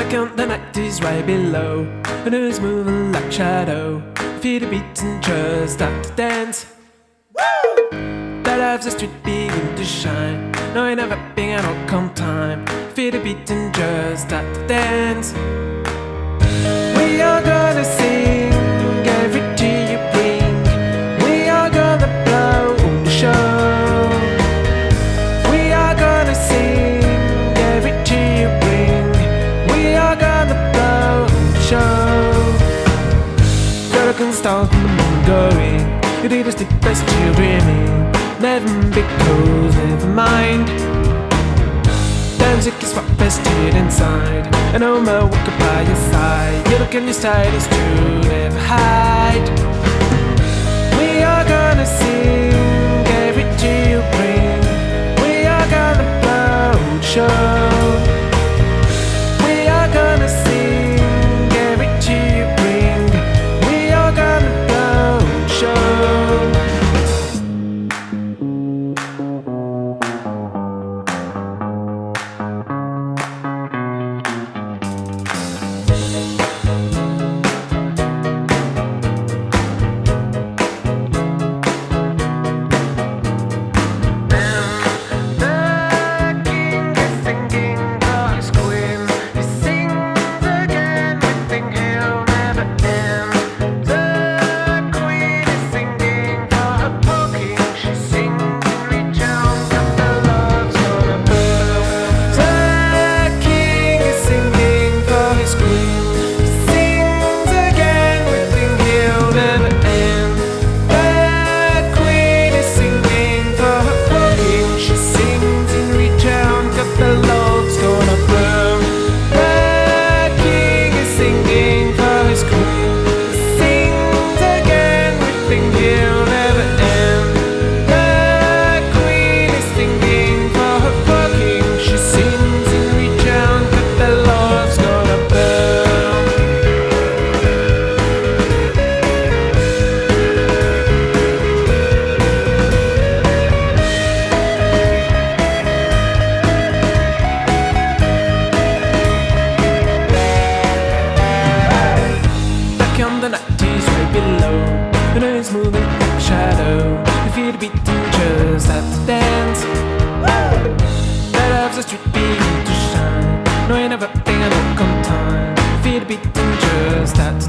Back on the night is right below, and it's moving like shadow. Feel the beat and just start to dance. Light up the street begin to shine. No, I never been at all come time. Feel the beat and just start to dance. We are gonna sing every tear you bring. We are gonna blow the show. We are gonna sing every tear you bring. We are gonna blow the show. Girl, I can start the moon going. You did the best you're dreaming. Never be close, never mind. The music is what best hid inside. And no more walk by your side. You look in your style is true, never hide. We are gonna sing every tear you bring. We are gonna blow the show. We are gonna sing every tear you bring. We are gonna blow the show. The night is right below, and it's moving like a shadow. You feel the beat and just have to dance. Light up the street begin to shine. No, you never been a look on time. You feel the beat and just have to